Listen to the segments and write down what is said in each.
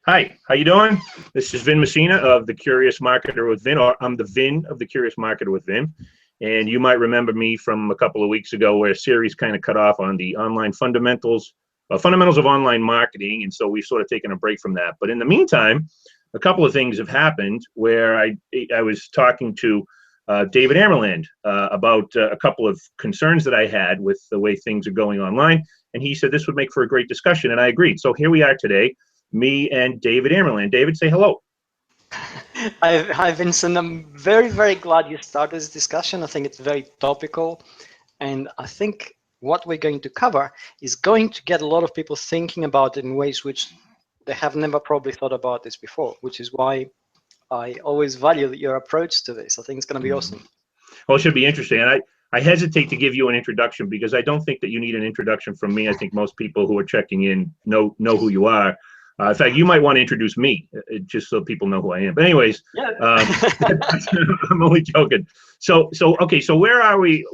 Hi, how you doing? This is Vin Messina of The Curious Marketer with Vin, or I'm the Vin of The Curious Marketer with Vin. And you might remember me from a couple of weeks ago where a series kind of cut off on the online fundamentals of online marketing. And so we've sort of taken a break from that. But in the meantime, a couple of things have happened where I was talking to David Amerland about a couple of concerns that I had with the way things are going online. And he said this would make for a great discussion. And I agreed. So here we are today, me and David Amerland. David, say hello. Hi, Vincent. I'm very, very glad you started this discussion. I think it's very topical. And I think what we're going to cover is going to get a lot of people thinking about it in ways which they have never probably thought about this before, which is why I always value your approach to this. I think it's going to be awesome. Well, it should be interesting. And I hesitate to give you an introduction because I don't think that you need an introduction from me. I think most people who are checking in know who you are. In fact, you might want to introduce me just so people know who I am. But anyways, yeah. I'm only joking. So okay. So where are we?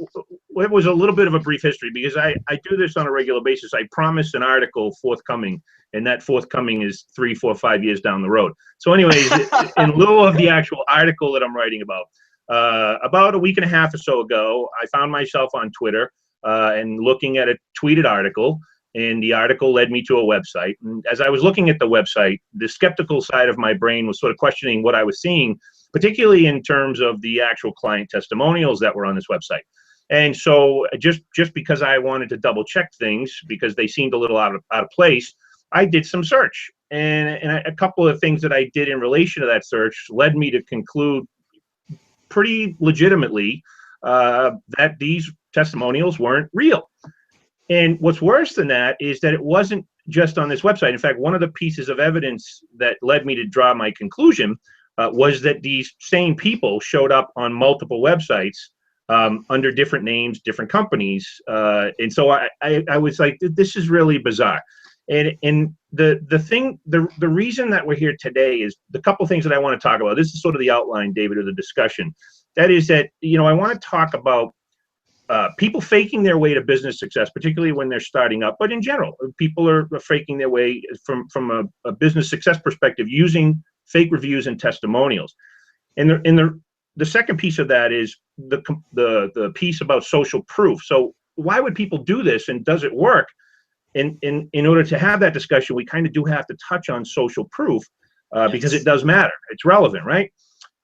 It was a little bit of a brief history because I do this on a regular basis. I promised an article forthcoming, and that forthcoming is 3, 4, 5 years down the road. So anyways, in lieu of the actual article that I'm writing about a week and a half or so ago, I found myself on Twitter and looking at a tweeted article. And the article led me to a website. And as I was looking at the website, the skeptical side of my brain was sort of questioning what I was seeing, particularly in terms of the actual client testimonials that were on this website. And so just because I wanted to double check things because they seemed a little out of place, I did some search. And a couple of things that I did in relation to that search led me to conclude pretty legitimately that these testimonials weren't real. And what's worse than that is that it wasn't just on this website. In fact, one of the pieces of evidence that led me to draw my conclusion was that these same people showed up on multiple websites under different names, different companies. And so I was like, this is really bizarre. And the reason that we're here today is the couple things that I want to talk about. This is sort of the outline, David, of the discussion. That is that, I want to talk about people faking their way to business success, particularly when they're starting up, but in general, people are faking their way from a business success perspective using fake reviews and testimonials. And the second piece of that is the piece about social proof. So why would people do this, and does it work? In order to have that discussion, we kind of do have to touch on social proof because it does matter. It's relevant, right?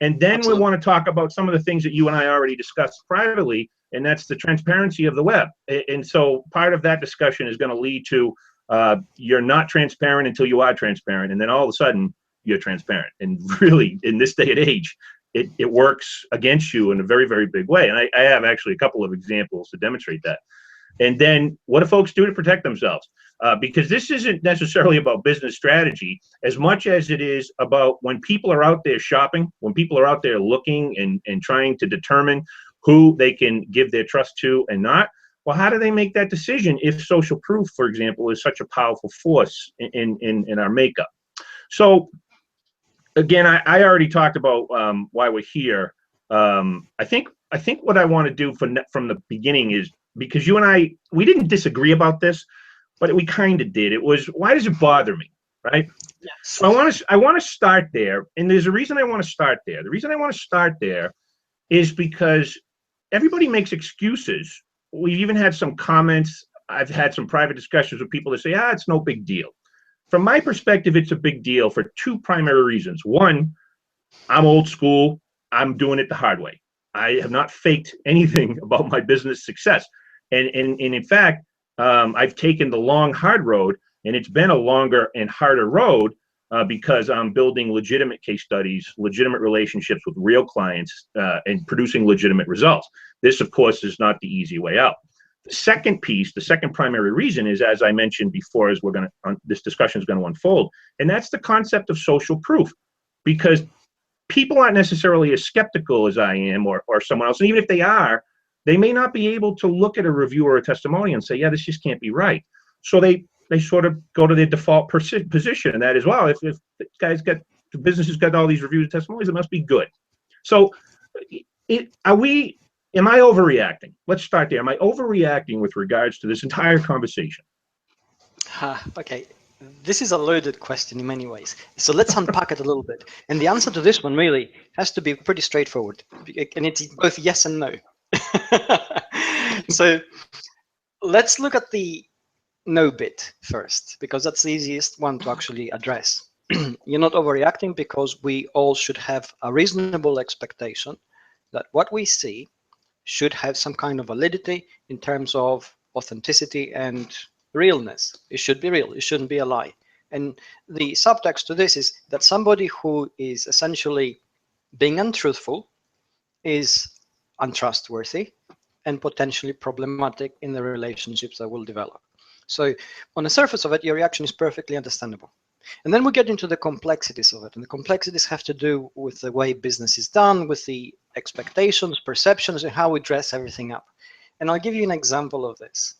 And then we want to talk about some of the things that you and I already discussed privately, and that's the transparency of the web. And so part of that discussion is going to lead to you're not transparent until you are transparent, and then all of a sudden you're transparent. And really, in this day and age, it works against you in a very, very big way. And I have actually a couple of examples to demonstrate that. And then what do folks do to protect themselves? Because this isn't necessarily about business strategy as much as it is about when people are out there shopping, when people are out there looking and trying to determine who they can give their trust to and not. Well, how do they make that decision if social proof, for example, is such a powerful force in our makeup? So again, I already talked about why we're here. I think what I want to do from the beginning is, because you and I, we didn't disagree about this, but we kind of did. It was, why does it bother me, right? Yes. So I want to start there, and there's a reason I want to start there. The reason I want to start there is because everybody makes excuses. We've even had some comments. I've had some private discussions with people that say, it's no big deal. From my perspective, it's a big deal for two primary reasons. One, I'm old school. I'm doing it the hard way. I have not faked anything about my business success. And in fact, I've taken the long, hard road, and it's been a longer and harder road because I'm building legitimate case studies, legitimate relationships with real clients, and producing legitimate results. This, of course, is not the easy way out. The second piece, the second primary reason is, as I mentioned before, as this discussion is going to unfold, and that's the concept of social proof, because people aren't necessarily as skeptical as I am or someone else. And even if they are, they may not be able to look at a review or a testimonial and say, yeah, this just can't be right. So they sort of go to their default position, and that is, well, if the business has got all these reviews and testimonials, it must be good. So am I overreacting? Let's start there. Am I overreacting with regards to this entire conversation? Okay. this is a loaded question in many ways. So let's unpack it a little bit. And the answer to this one really has to be pretty straightforward. And it's both yes and no. So let's look at the no bit first, because that's the easiest one to actually address. You're not overreacting, because we all should have a reasonable expectation that what we see should have some kind of validity in terms of authenticity and realness. It should be real. It shouldn't be a lie. And the subtext to this is that somebody who is essentially being untruthful is untrustworthy and potentially problematic in the relationships that will develop. So on the surface of it, your reaction is perfectly understandable. And then we get into the complexities of it. And the complexities have to do with the way business is done, with the expectations, perceptions, and how we dress everything up. And I'll give you an example of this.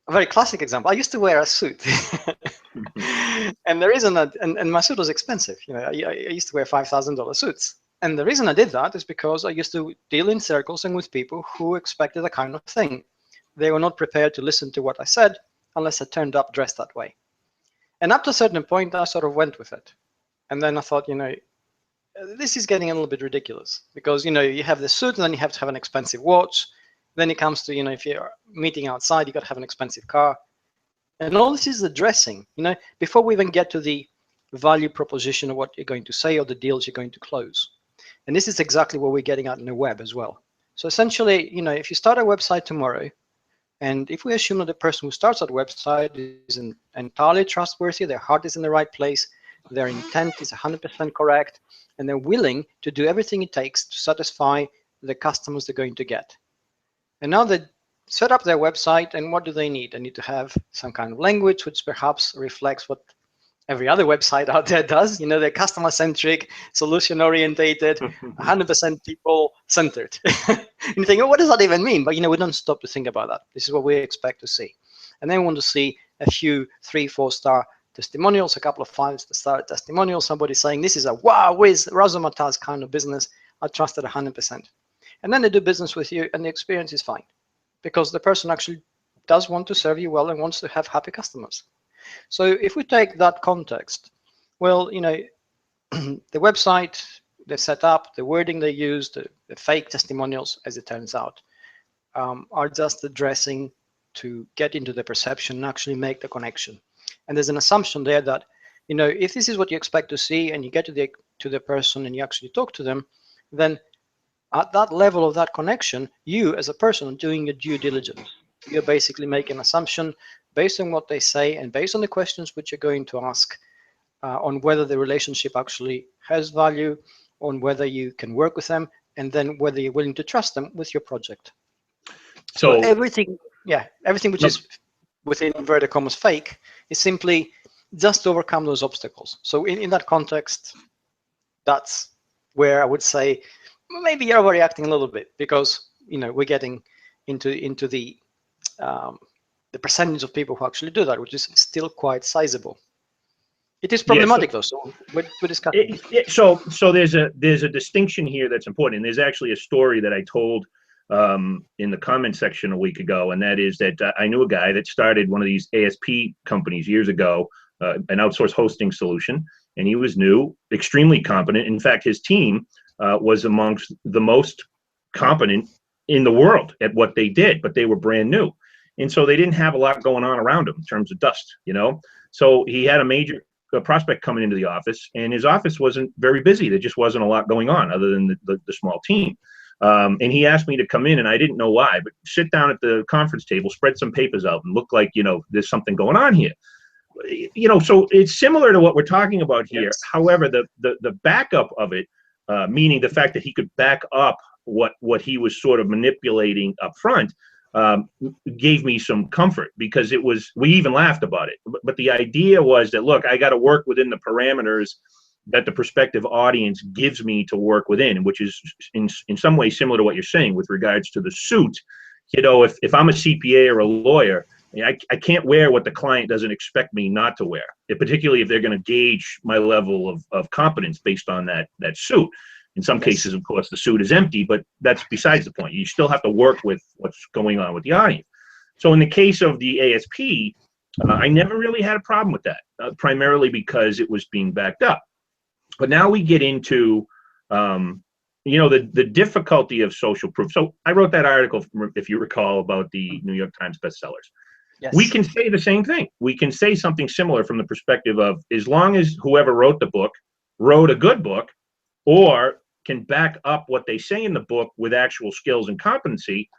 A very classic example. I used to wear a suit. And the reason that, and my suit was expensive. You know, I used to wear $5,000 suits. And the reason I did that is because I used to deal in circles and with people who expected a kind of thing. They were not prepared to listen to what I said unless I turned up dressed that way. And up to a certain point, I sort of went with it. And then I thought, you know, this is getting a little bit ridiculous, because, you know, you have the suit and then you have to have an expensive watch. Then it comes to, you know, if you're meeting outside, you got to have an expensive car. And all this is the dressing, you know, before we even get to the value proposition of what you're going to say or the deals you're going to close. And this is exactly what we're getting at in the web as well. So essentially, you know, if you start a website tomorrow, and if we assume that the person who starts that website is entirely trustworthy, their heart is in the right place, their intent is 100% correct, and they're willing to do everything it takes to satisfy the customers they're going to get. And now they set up their website, and what do they need? They need to have some kind of language which perhaps reflects what every other website out there does. You know, they're customer-centric, solution-orientated, 100% people-centered. And you think, oh, what does that even mean? But, you know, we don't stop to think about that. This is what we expect to see. And then we want to see a few 3-4-star testimonials, a couple of 5-star testimonials, somebody saying, this is a wow whiz, razzmatazz kind of business. I trust it 100%. And then they do business with you, and the experience is fine, because the person actually does want to serve you well and wants to have happy customers. So if we take that context, well, you know, the website they set up, the wording they use, the fake testimonials, as it turns out, are just addressing to get into the perception and actually make the connection. And there's an assumption there that, you know, if this is what you expect to see and you get to the person and you actually talk to them, then at that level of that connection, you as a person are doing your due diligence. You're basically making an assumption based on what they say and based on the questions which you're going to ask on whether the relationship actually has value, on whether you can work with them, and then whether you're willing to trust them with your project. So everything, yeah, everything which is within inverted commas fake is simply just to overcome those obstacles. So in that context, that's where I would say maybe you're overreacting a little bit, because, you know, we're getting into the percentage of people who actually do that, which is still quite sizable. It is problematic, though, so we're discussing. So there's a distinction here that's important. And there's actually a story that I told in the comment section a week ago, and that is that I knew a guy that started one of these ASP companies years ago, an outsourced hosting solution, and he was new, extremely competent. In fact, his team was amongst the most competent in the world at what they did, but they were brand new. And so they didn't have a lot going on around them in terms of dust, you know? So he had a major prospect coming into the office, and his office wasn't very busy. There just wasn't a lot going on other than the small team. And he asked me to come in, and I didn't know why, but sit down at the conference table, spread some papers out, and look like, you know, there's something going on here. You know, so it's similar to what we're talking about here. Yes. However, the backup of it, meaning the fact that he could back up what he was sort of manipulating up front, gave me some comfort, because we even laughed about it. But the idea was that, look, I got to work within the parameters that the prospective audience gives me to work within, which is in some ways similar to what you're saying with regards to the suit. You know, if I'm a CPA or a lawyer, I can't wear what the client doesn't expect me not to wear, particularly if they're going to gauge my level of competence based on that suit. In some cases, of course, the suit is empty, but that's besides the point. You still have to work with what's going on with the audience. So in the case of the ASP, I never really had a problem with that, primarily because it was being backed up. But now we get into, the difficulty of social proof. So I wrote that article, if you recall, about the New York Times bestsellers. Yes. We can say the same thing. We can say something similar from the perspective of, as long as whoever wrote the book wrote a good book, or can back up what they say in the book with actual skills and competency,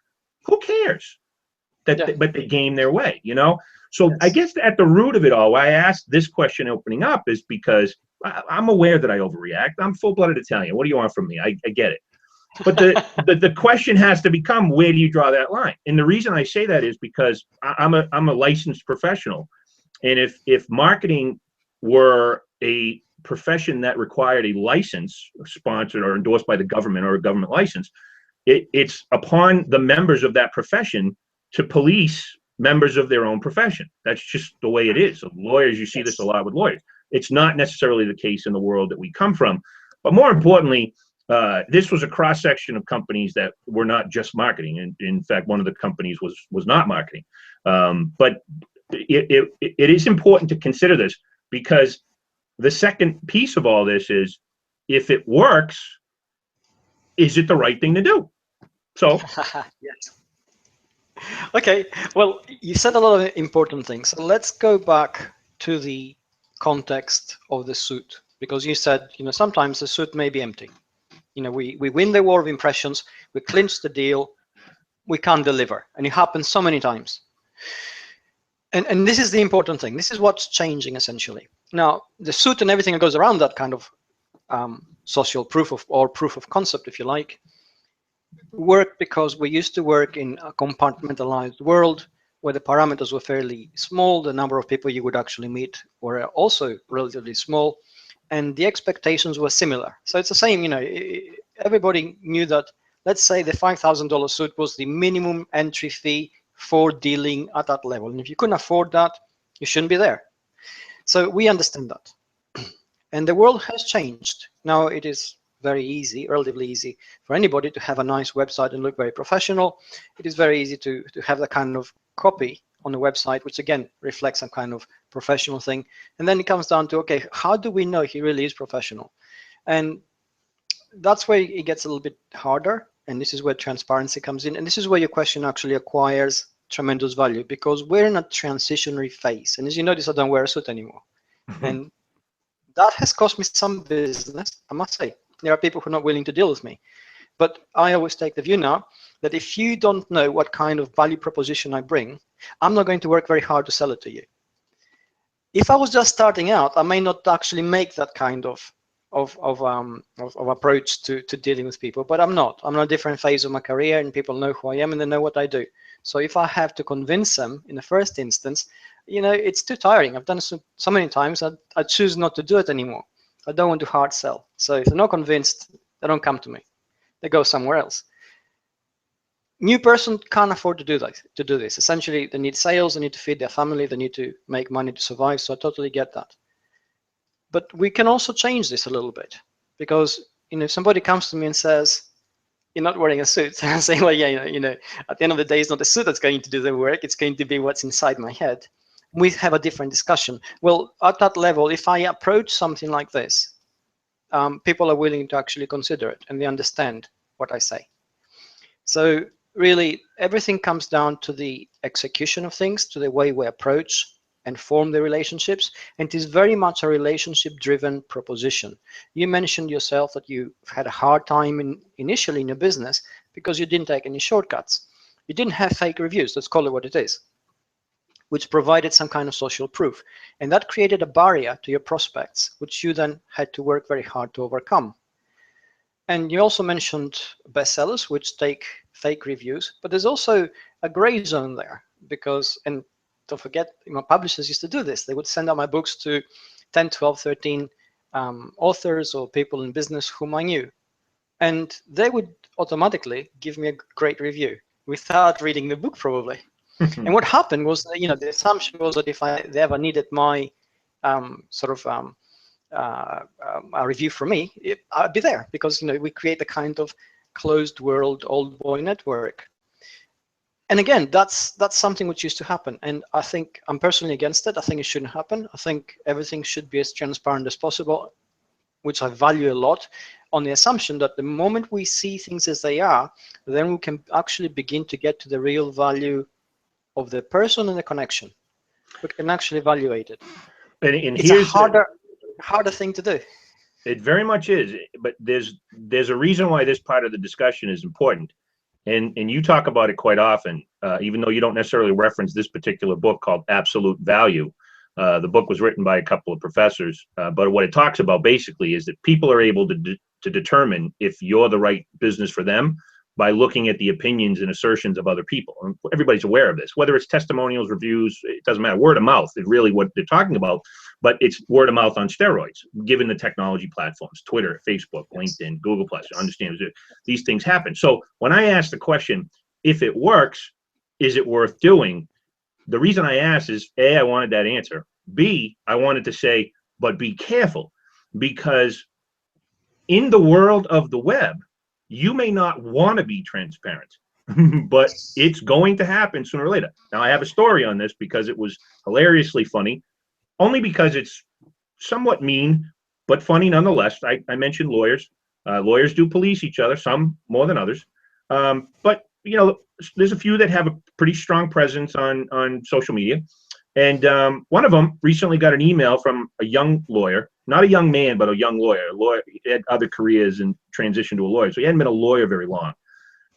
who cares? But they game their way, So Yes. I guess at the root of it all, why I asked this question opening up is because I'm aware that I overreact. I'm full-blooded Italian. What do you want from me? I get it. But the question has to become, where do you draw that line? And the reason I say that is because I'm a licensed professional. And if marketing were a profession that required a license, sponsored or endorsed by the government, or a government license, it's upon the members of that profession to police members of their own profession. That's just the way it is. So lawyers, you see this a lot with lawyers. It's not necessarily the case in the world that we come from. But more importantly, this was a cross-section of companies that were not just marketing. And in fact, one of the companies was not marketing. But it is important to consider this, because the second piece of all this is, if it works, is it the right thing to do? So yes. Okay, well, you said a lot of important things. So let's go back to the context of the suit, because you said, sometimes the suit may be empty. We win the war of impressions, we clinch the deal, we can't deliver, and it happens so many times. And this is the important thing. This is what's changing, essentially. Now, the suit and everything that goes around that kind of social proof of concept, if you like, worked because we used to work in a compartmentalized world where the parameters were fairly small. The number of people you would actually meet were also relatively small, and the expectations were similar. So it's the same, everybody knew that, let's say the $5,000 suit was the minimum entry fee for dealing at that level. And if you couldn't afford that, you shouldn't be there. So we understand that. And the world has changed. Now it is very easy, relatively easy, for anybody to have a nice website and look very professional. It is very easy to have that kind of copy on the website, which again reflects some kind of professional thing. And then it comes down to, okay, how do we know he really is professional? And that's where it gets a little bit harder. And this is where transparency comes in. And this is where your question actually acquires tremendous value, because we're in a transitionary phase. And as you notice, I don't wear a suit anymore. And that has cost me some business, I must say. There are people who are not willing to deal with me. But I always take the view now that if you don't know what kind of value proposition I bring, I'm not going to work very hard to sell it to you. If I was just starting out, I may not actually make that kind of approach to dealing with people, but I'm not. I'm in a different phase of my career, and people know who I am and they know what I do. So if I have to convince them in the first instance, it's too tiring. I've done it so many times, I choose not to do it anymore. I don't want to hard sell. So if they're not convinced, they don't come to me. They go somewhere else. New person can't afford to do this. Essentially, they need sales, they need to feed their family, they need to make money to survive. So I totally get that. But we can also change this a little bit, because if somebody comes to me and says, "You're not wearing a suit," and I say, "Well, yeah, at the end of the day, it's not the suit that's going to do the work. It's going to be what's inside my head." We have a different discussion. Well, at that level, if I approach something like this, people are willing to actually consider it, and they understand what I say. So really, everything comes down to the execution of things, to the way we approach and form the relationships. And it is very much a relationship-driven proposition. You mentioned yourself that you had a hard time initially in your business because you didn't take any shortcuts. You didn't have fake reviews, let's call it what it is, which provided some kind of social proof. And that created a barrier to your prospects, which you then had to work very hard to overcome. And you also mentioned bestsellers, which take fake reviews, but there's also a gray zone there, because, and don't forget, my publishers used to do this. They would send out my books to 10, 12, 13 authors or people in business whom I knew. And they would automatically give me a great review without reading the book, probably. And what happened was, the assumption was that if they ever needed my a review from me, I'd be there, because we create a kind of closed world old boy network. And again, that's something which used to happen, and I think I'm personally against it. I think it shouldn't happen. I think everything should be as transparent as possible, which I value a lot, on the assumption that the moment we see things as they are, then we can actually begin to get to the real value of the person and the connection. We can actually evaluate it. And It's a here's harder thing to do. it very much is, but there's a reason why this part of the discussion is important. And you talk about it quite often, even though you don't necessarily reference this particular book called Absolute Value. The book was written by a couple of professors, but what it talks about basically is that people are able to determine if you're the right business for them by looking at the opinions and assertions of other people. And everybody's aware of this, whether it's testimonials, reviews, it doesn't matter. Word of mouth is really what they're talking about, but it's word of mouth on steroids, given the technology platforms, Twitter, Facebook, LinkedIn, Google+. Understand these things happen. So when I ask the question, if it works, is it worth doing? The reason I asked is, A, I wanted that answer. B, I wanted to say, but be careful, because in the world of the web, you may not want to be transparent, but it's going to happen sooner or later. Now, I have a story on this because it was hilariously funny, only because it's somewhat mean, but funny nonetheless. I mentioned lawyers. Lawyers do police each other, some more than others. But, you know, there's a few that have a pretty strong presence on social media. And one of them recently got an email from a young lawyer, not a young man, but a young lawyer. He had other careers and transitioned to a lawyer. So he hadn't been a lawyer very long.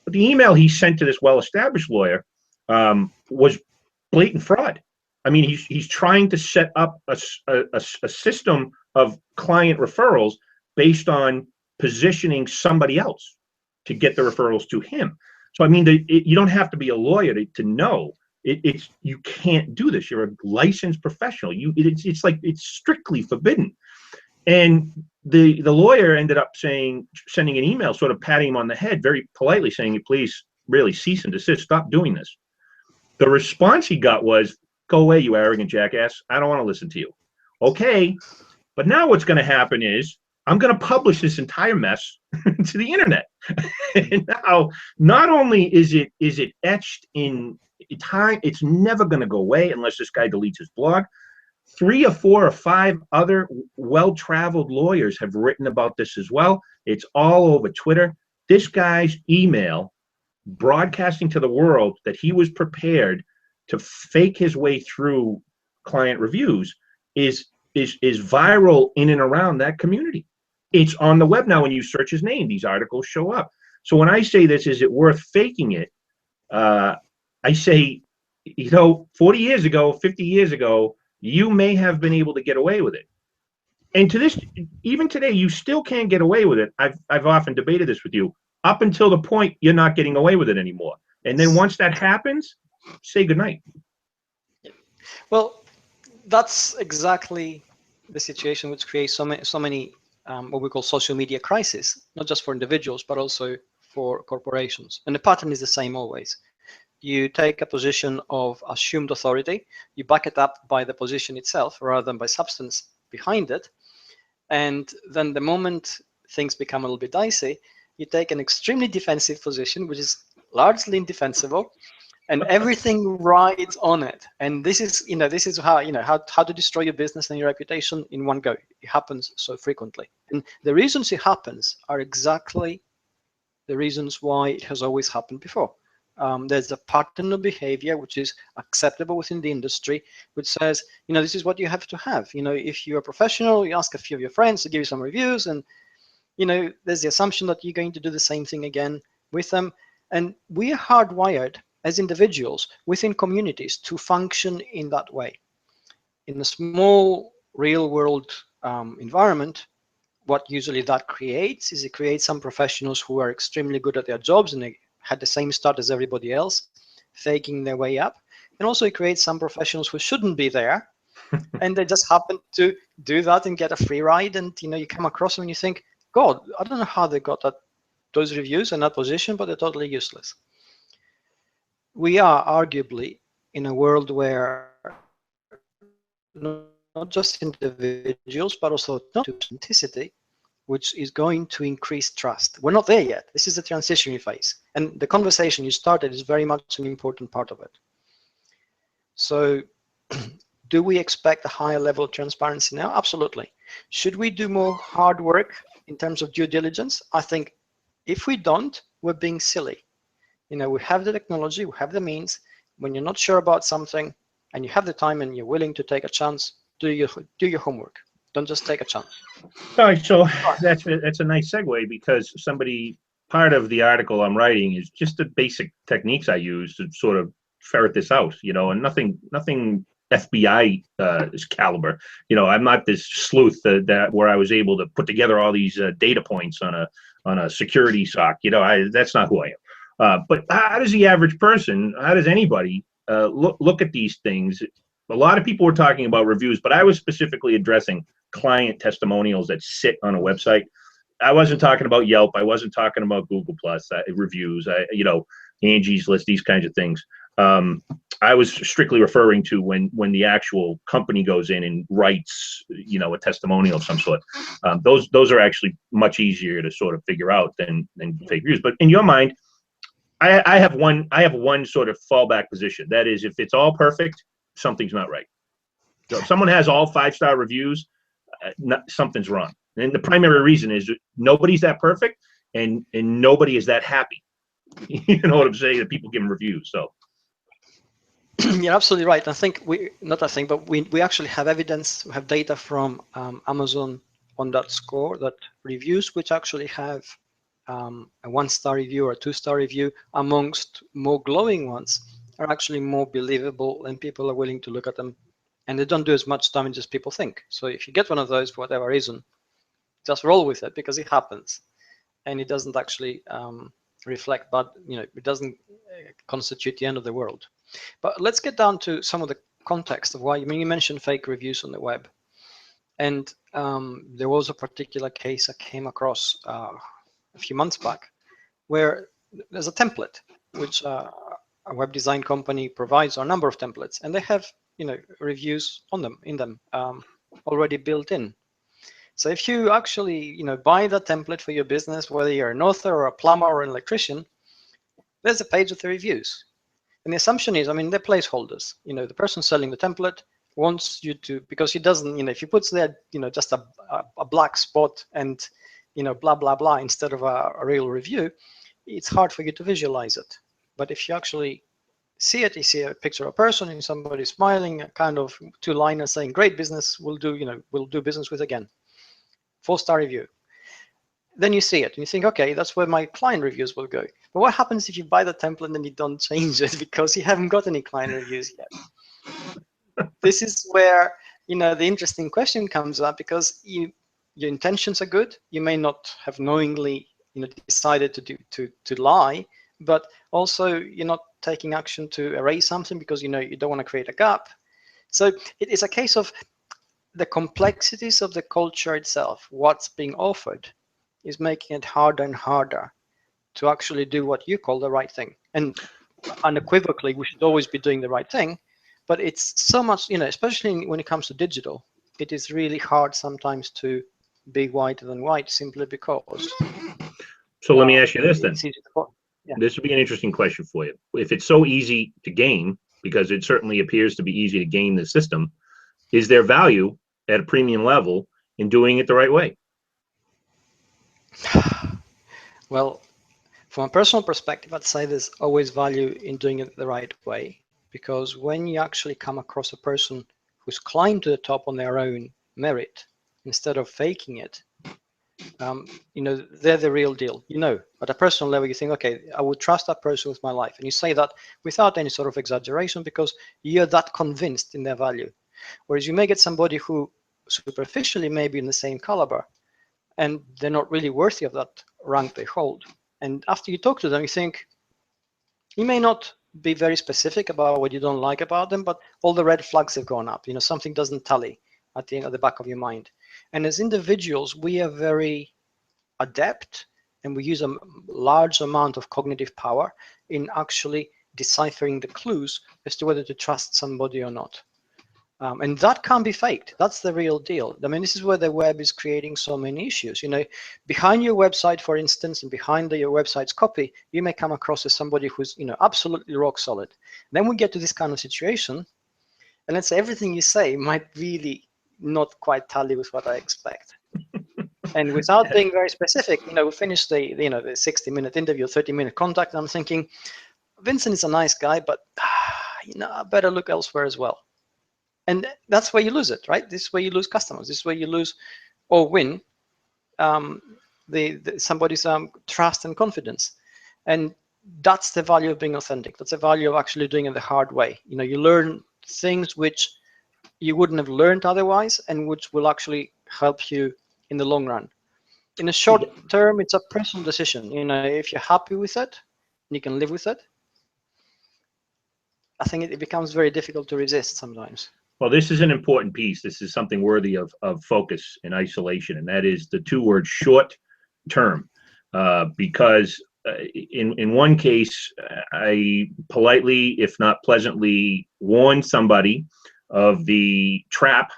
But the email he sent to this well-established lawyer was blatant fraud. I mean, he's trying to set up a system of client referrals based on positioning somebody else to get the referrals to him. So, I mean, you don't have to be a lawyer to know. It's you can't do this. You're a licensed professional. It's like it's strictly forbidden. And the lawyer ended up sending an email, sort of patting him on the head, very politely saying, please, really cease and desist, stop doing this. The response he got was, go away, you arrogant jackass. I don't want to listen to you. Okay, but now what's going to happen is I'm going to publish this entire mess to the internet. And now, not only is it etched in time, it's never going to go away unless this guy deletes his blog. 3 or 4 or 5 other well-traveled lawyers have written about this as well. It's all over Twitter. This guy's email broadcasting to the world that he was prepared to fake his way through client reviews is viral in and around that community. It's on the web now. When you search his name, these articles show up. So when I say this, is it worth faking it? I say, 40 years ago, 50 years ago, you may have been able to get away with it. And even today, you still can't get away with it. I've often debated this with you, up until the point you're not getting away with it anymore. And then once that happens, say goodnight. Well, that's exactly the situation which creates so many what we call social media crises, not just for individuals, but also for corporations. And the pattern is the same always. You take a position of assumed authority, you back it up by the position itself rather than by substance behind it. And then the moment things become a little bit dicey, you take an extremely defensive position, which is largely indefensible, and everything rides on it. And this is how to destroy your business and your reputation in one go. It happens so frequently. And the reasons it happens are exactly the reasons why it has always happened before. There's a pattern of behavior which is acceptable within the industry, which says, this is what you have to have. If you're a professional, you ask a few of your friends to give you some reviews, and there's the assumption that you're going to do the same thing again with them. And we are hardwired as individuals within communities to function in that way. In a small real world environment, what usually that creates is it creates some professionals who are extremely good at their jobs and they had the same start as everybody else, faking their way up. And also it creates some professionals who shouldn't be there and they just happen to do that and get a free ride. And you come across them and you think, God, I don't know how they got those reviews and that position, but they're totally useless. We are arguably in a world where not just individuals, but also not authenticity which is going to increase trust. We're not there yet. This is the transition phase. And the conversation you started is very much an important part of it. So do we expect a higher level of transparency now? Absolutely. Should we do more hard work in terms of due diligence? I think if we don't, we're being silly. You know, we have the technology, we have the means. When you're not sure about something and you have the time and you're willing to take a chance, do your homework. Don't just take a chance. All right, so that's a nice segue, because part of the article I'm writing is just the basic techniques I use to sort of ferret this out, and nothing FBI caliber. I'm not this sleuth that where I was able to put together all these data points on a security SOC. That's not who I am. But how does the average person, how does anybody look at these things? A lot of people were talking about reviews, but I was specifically addressing client testimonials that sit on a website. I wasn't talking about Yelp. I wasn't talking about Google Plus reviews. Angie's List, these kinds of things. I was strictly referring to when the actual company goes in and writes, a testimonial of some sort. Those are actually much easier to sort of figure out than fake reviews. But in your mind, I have one sort of fallback position. That is, if it's all perfect, something's not right. So if someone has all 5-star reviews, something's wrong. And the primary reason is nobody's that perfect, and nobody is that happy. You know what I'm saying? That people give them reviews. So you're absolutely right. We actually have evidence. We have data from Amazon on that score, that reviews which actually have a 1-star review or a 2-star review amongst more glowing ones are actually more believable, and people are willing to look at them, and they don't do as much damage as people think. So if you get one of those for whatever reason, just roll with it, because it happens, and it doesn't actually reflect, but it doesn't constitute the end of the world. But let's get down to some of the context of why. You mentioned fake reviews on the web, and there was a particular case I came across a few months back, where there's a template which a web design company provides, or a number of templates, and they have reviews in them already built in. So if you actually buy the template for your business, whether you're an author or a plumber or an electrician, there's a page with the reviews. And the assumption is, they're placeholders. The person selling the template wants you to, because he doesn't, if you put there, just a black spot and, blah, blah, blah, instead of a real review, it's hard for you to visualize it. But if you actually see it, you see a picture of a person and somebody smiling, a kind of 2-liner saying, great business, we'll do business with again. 4-star review. Then you see it and you think, okay, that's where my client reviews will go. But what happens if you buy the template and you don't change it because you haven't got any client reviews yet? This is where the interesting question comes up, because your intentions are good. You may not have knowingly decided to lie, but also you're not taking action to erase something because you don't want to create a gap. So it is a case of the complexities of the culture itself. What's being offered is making it harder and harder to actually do what you call the right thing. And unequivocally, we should always be doing the right thing. But it's so much, especially when it comes to digital, it is really hard sometimes to be whiter than white, simply because. So let me ask you this then. Yeah. This would be an interesting question for you. If it's so easy to game, because it certainly appears to be easy to game the system, is there value at a premium level in doing it the right way? Well, from a personal perspective, I'd say there's always value in doing it the right way, because when you actually come across a person who's climbed to the top on their own merit, instead of faking it, they're the real deal. At a personal level, you think, okay, I would trust that person with my life. And you say that without any sort of exaggeration, because you're that convinced in their value. Whereas you may get somebody who superficially may be in the same caliber, and they're not really worthy of that rank they hold. And after you talk to them, you think, you may not be very specific about what you don't like about them, but all the red flags have gone up. Something doesn't tally at the back of your mind. And as individuals, we are very adept, and we use a large amount of cognitive power in actually deciphering the clues as to whether to trust somebody or not. And that can't be faked. That's the real deal. I mean, this is where the web is creating so many issues. You know, behind your website, for instance, and behind your website's copy, you may come across as somebody who's, you know, absolutely rock solid. Then we get to this kind of situation, and let's say everything you say might really not quite tally with what I expect. And without being very specific, you know, we finished the, you know, the 60-minute interview, 30-minute contact, and I'm thinking, Vincent is a nice guy, but you know, I better look elsewhere as well. And that's where you lose it, right? This is where you lose customers. This is where you lose or win somebody's trust and confidence. And that's the value of being authentic. That's the value of actually doing it the hard way. You know, you learn things which you wouldn't have learned otherwise, and which will actually help you in the long run. In the short term, it's a personal decision. You know, if you're happy with it, and you can live with it, I think it becomes very difficult to resist sometimes. Well, this is an important piece. This is something worthy of focus and isolation, and that is the two words short term. Because in one case, I politely, if not pleasantly, warned somebody of the trap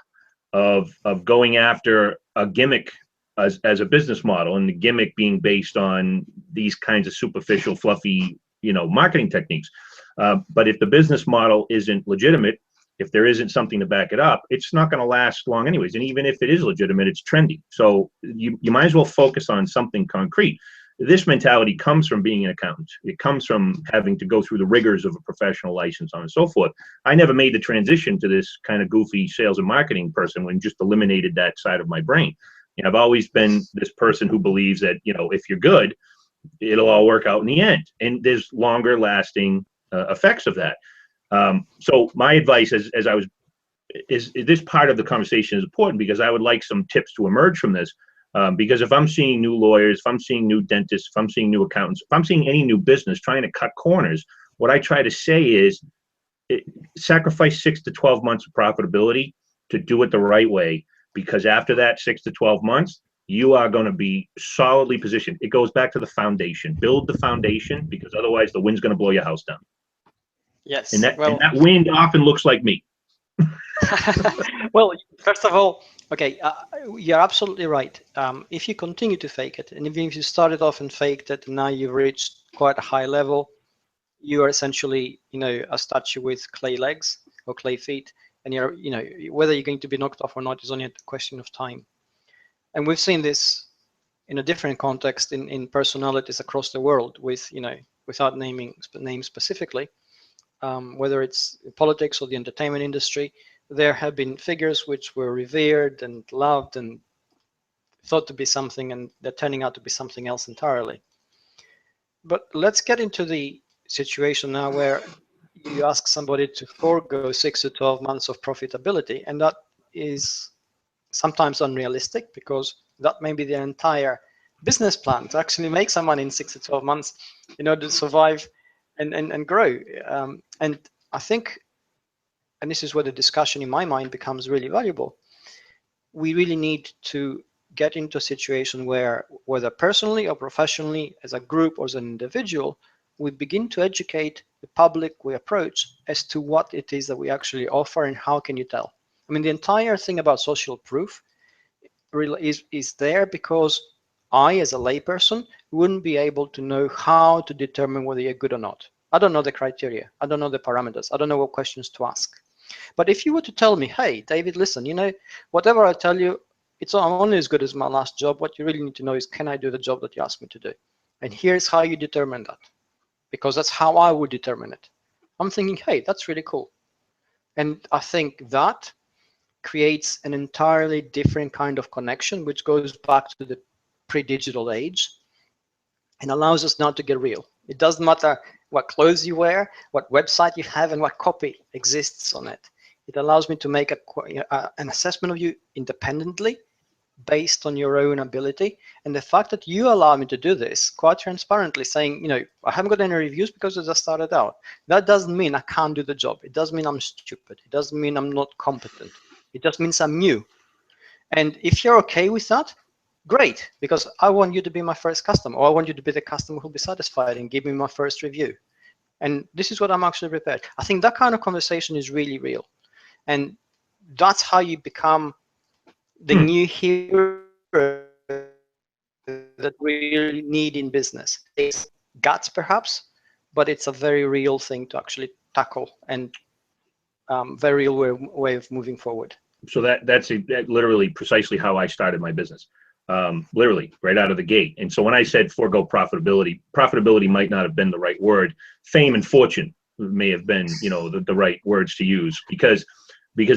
of going after a gimmick as a business model, and the gimmick being based on these kinds of superficial, fluffy, you know, marketing techniques. But if the business model isn't legitimate, if there isn't something to back it up, it's not going to last long anyways. And even if it is legitimate, it's trendy. So you might as well focus on something concrete. This mentality comes from being an accountant. It comes from having to go through the rigors of a professional license, on and so forth. I never made the transition to this kind of goofy sales and marketing person when just eliminated that side of my brain. You know, I've always been this person who believes that, you know, if you're good, it'll all work out in the end. And there's longer lasting effects of that. So my advice is this part of the conversation is important, because I would like some tips to emerge from this. Because if I'm seeing new lawyers, if I'm seeing new dentists, if I'm seeing new accountants, if I'm seeing any new business trying to cut corners, what I try to say is sacrifice 6 to 12 months of profitability to do it the right way. Because after that 6 to 12 months, you are going to be solidly positioned. It goes back to the foundation. Build the foundation, because otherwise the wind's going to blow your house down. Yes. And that wind often looks like me. Well, first of all, okay, you're absolutely right. If you continue to fake it, and even if you started off and faked it, and now you've reached quite a high level, you are essentially, you know, a statue with clay legs or clay feet, and you're, you know, whether you're going to be knocked off or not is only a question of time. And we've seen this in a different context in personalities across the world, with, you know, without naming names specifically, whether it's politics or the entertainment industry. There have been figures which were revered and loved and thought to be something, and they're turning out to be something else entirely. But let's get into the situation now where you ask somebody to forego 6 to 12 months of profitability, and that is sometimes unrealistic, because that may be their entire business plan to actually make some money in 6 to 12 months in order to survive and grow. And I think, and this is where the discussion in my mind becomes really valuable, we really need to get into a situation where, whether personally or professionally, as a group or as an individual, we begin to educate the public we approach as to what it is that we actually offer and how can you tell. I mean, the entire thing about social proof is there because I, as a layperson, wouldn't be able to know how to determine whether you're good or not. I don't know the criteria. I don't know the parameters. I don't know what questions to ask. But if you were to tell me, hey, David, listen, you know, whatever I tell you, I'm only as good as my last job. What you really need to know is, can I do the job that you asked me to do? And here's how you determine that, because that's how I would determine it. I'm thinking, hey, that's really cool. And I think that creates an entirely different kind of connection, which goes back to the pre-digital age and allows us now to get real. It doesn't matter what clothes you wear, what website you have, and what copy exists on it. It allows me to make an assessment of you independently, based on your own ability. And the fact that you allow me to do this quite transparently, saying, you know, I haven't got any reviews because I just started out. That doesn't mean I can't do the job. It doesn't mean I'm stupid. It doesn't mean I'm not competent. It just means I'm new. And if you're okay with that, great, because I want you to be my first customer, or I want you to be the customer who'll be satisfied and give me my first review. And this is what I'm actually prepared. I think that kind of conversation is really real. And that's how you become the new hero that we really need in business. It's guts, perhaps, but it's a very real thing to actually tackle, and very real way of moving forward. So that's literally precisely how I started my business. Literally right out of the gate. And so when I said forego profitability, profitability might not have been the right word. Fame and fortune may have been, the right words to use, because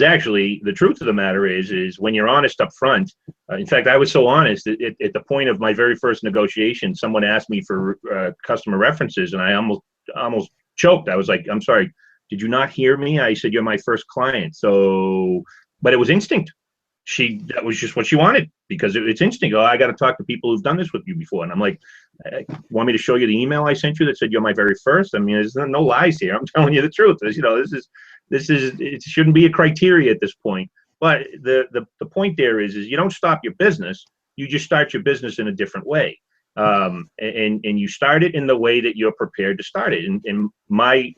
actually the truth of the matter is when you're honest up front. In fact, I was so honest at the point of my very first negotiation, someone asked me for customer references, and I almost choked. I was like, I'm sorry, did you not hear me? I said, you're my first client. So, but it was instinct. That was just what she wanted, because it's instinct. Oh, I got to talk to people who've done this with you before. And I'm like, want me to show you the email I sent you that said you're my very first? I mean, there's no lies here. I'm telling you the truth. It shouldn't be a criteria at this point. But the point there is you don't stop your business. You just start your business in a different way. And you start it in the way that you're prepared to start it. And my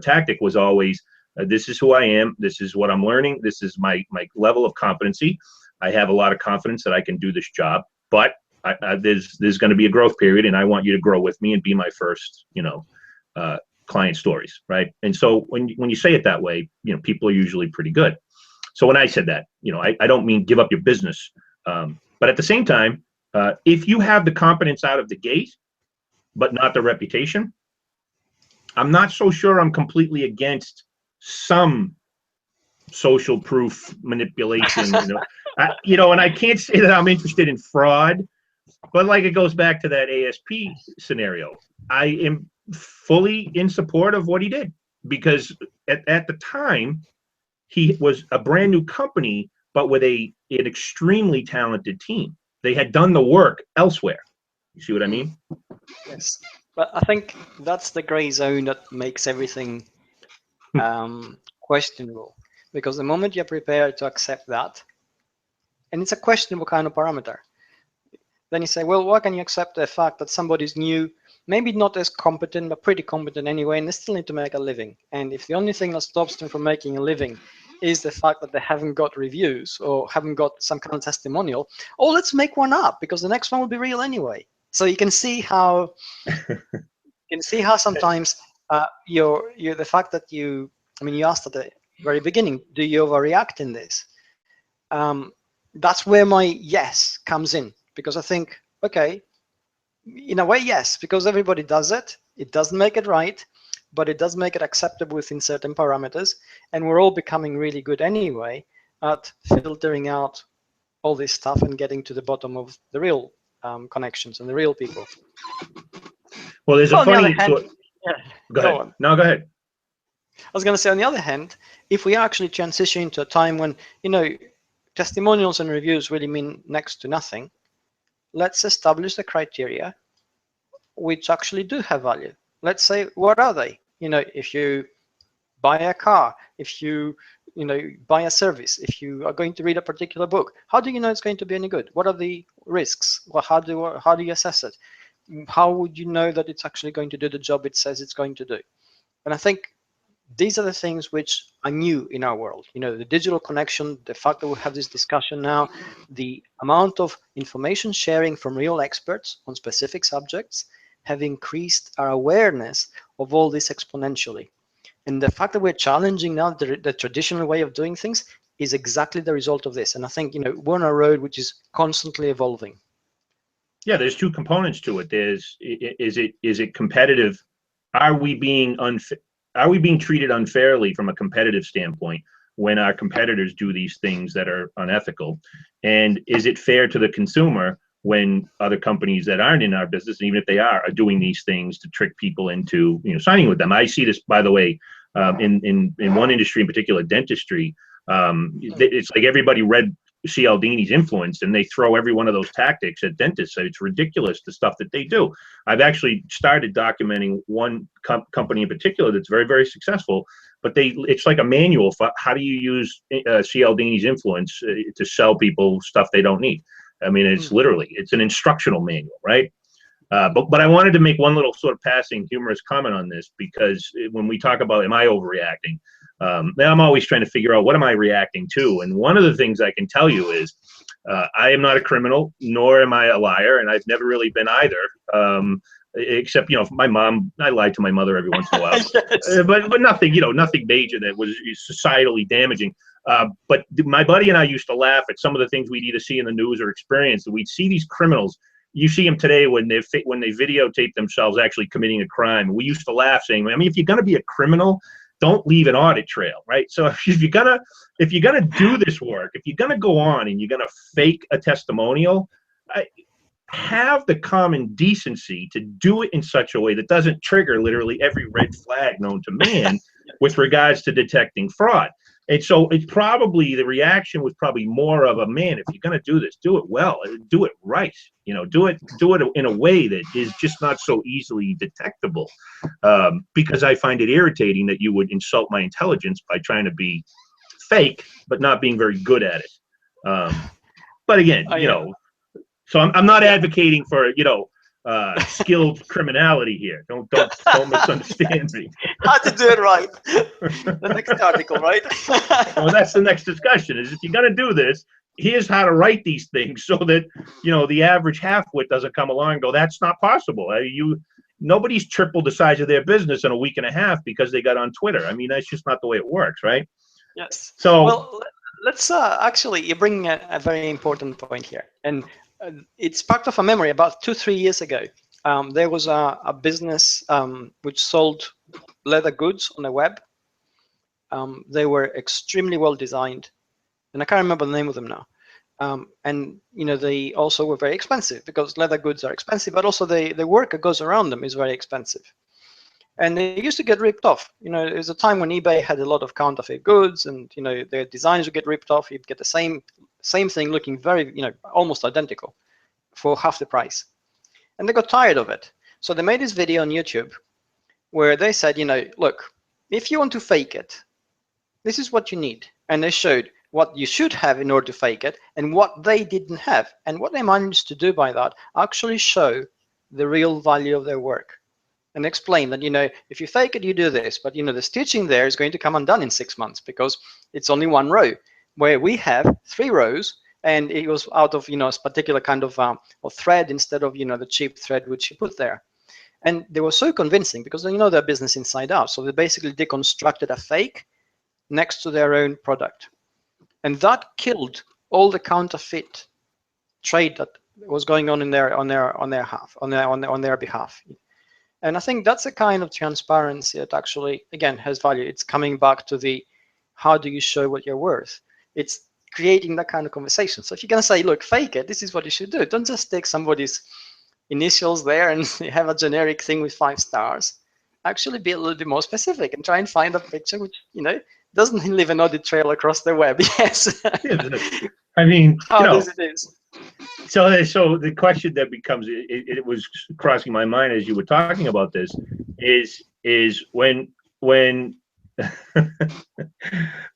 tactic was always, this is who I am. This is what I'm learning. This is my level of competency. I have a lot of confidence that I can do this job, but there's going to be a growth period, and I want you to grow with me and be my first, client stories, right? And so when you say it that way, people are usually pretty good. So when I said that, I don't mean give up your business, but at the same time, if you have the competence out of the gate, but not the reputation, I'm not so sure I'm completely against some social proof manipulation, and I can't say that I'm interested in fraud, but like it goes back to that ASP scenario. I am fully in support of what he did, because at the time he was a brand new company, but with an extremely talented team. They had done the work elsewhere. You see what I mean? Yes, but I think that's the gray zone that makes everything questionable, because the moment you're prepared to accept that, and it's a questionable kind of parameter, then you say, well, why can you accept the fact that somebody's new, maybe not as competent, but pretty competent anyway, and they still need to make a living? And if the only thing that stops them from making a living is the fact that they haven't got reviews or haven't got some kind of testimonial, let's make one up, because the next one will be real anyway. So you can see how sometimes the fact that you asked at the very beginning, do you overreact in this? That's where my yes comes in, because I think, okay, in a way, yes, because everybody does it. It doesn't make it right, but it does make it acceptable within certain parameters, and we're all becoming really good anyway at filtering out all this stuff and getting to the bottom of the real connections and the real people. Well, there's a funny. Go on. No, go ahead. I was going to say, on the other hand, if we are actually transitioning to a time when testimonials and reviews really mean next to nothing, let's establish the criteria which actually do have value. Let's say, what are they? If you buy a car, if you buy a service, if you are going to read a particular book, how do you know it's going to be any good? What are the risks? Well, how do you assess it? How would you know that it's actually going to do the job it says it's going to do? And I think these are the things which are new in our world. The digital connection, the fact that we have this discussion now, the amount of information sharing from real experts on specific subjects have increased our awareness of all this exponentially. And the fact that we're challenging now the traditional way of doing things is exactly the result of this. And I think, we're on a road which is constantly evolving. Yeah, there's two components to it. Is it competitive? Are we being treated unfairly from a competitive standpoint when our competitors do these things that are unethical? And is it fair to the consumer when other companies that aren't in our business, even if they are doing these things to trick people into signing with them? I see this, by the way, in one industry in particular, dentistry. It's like everybody read Cialdini's Influence, and they throw every one of those tactics at dentists. It's ridiculous, the stuff that they do. I've actually started documenting one company in particular that's very, very successful, but it's like a manual for how do you use Cialdini's Influence to sell people stuff they don't need. I mean, it's an instructional manual, right? But I wanted to make one little sort of passing humorous comment on this, because when we talk about, am I overreacting? I'm always trying to figure out what am I reacting to. And one of the things I can tell you is I am not a criminal, nor am I a liar, and I've never really been either. Except, my mom, I lied to my mother every once in a while, Yes. but nothing, nothing major that was societally damaging. But my buddy and I used to laugh at some of the things we'd either see in the news or experience. We'd see these criminals. You see them today when they videotape themselves actually committing a crime. We used to laugh, saying, I mean, if you're going to be a criminal, don't leave an audit trail, right? So if you're gonna do this work, if you're gonna go on and you're gonna fake a testimonial, have the common decency to do it in such a way that doesn't trigger literally every red flag known to man with regards to detecting fraud. And so it's probably, the reaction was probably more of a, man, if you're going to do this, do it well, do it right, do it in a way that is just not so easily detectable. Because I find it irritating that you would insult my intelligence by trying to be fake, but not being very good at it. But again, so I'm not advocating for, skilled criminality here. Don't misunderstand me. How to do it right. The next article, right? Well, that's the next discussion, is if you're going to do this, here's how to write these things so that, the average half-wit doesn't come along and go, that's not possible. Nobody's tripled the size of their business in a week and a half because they got on Twitter. I mean, that's just not the way it works, right? Yes. So, well, let's actually, you bring a very important point here. And it's part of a memory. About 2-3 years ago, there was a business which sold leather goods on the web. They were extremely well designed, and I can't remember the name of them now. And they also were very expensive, because leather goods are expensive, but also the work that goes around them is very expensive. And they used to get ripped off. There was a time when eBay had a lot of counterfeit goods, and their designs would get ripped off. You'd get the same thing looking very, almost identical for half the price. And they got tired of it. So they made this video on YouTube where they said, look, if you want to fake it, this is what you need. And they showed what you should have in order to fake it and what they didn't have. And what they managed to do by that, actually show the real value of their work. And explain that, if you fake it, you do this, but the stitching there is going to come undone in 6 months because it's only one row, where we have 3 rows, and it was out of a particular kind of thread instead of the cheap thread which you put there. And they were so convincing because they know their business inside out. So they basically deconstructed a fake next to their own product, and that killed all the counterfeit trade that was going on in on their behalf. And I think that's a kind of transparency that actually, again, has value. It's coming back to the, how do you show what you're worth? It's creating that kind of conversation. So if you're going to say, look, fake it, this is what you should do. Don't just take somebody's initials there and have a generic thing with 5 stars. Actually be a little bit more specific and try and find a picture which, doesn't leave an audit trail across the web. Yes. I mean, how it is. So the question that becomes, it was crossing my mind as you were talking about this, is when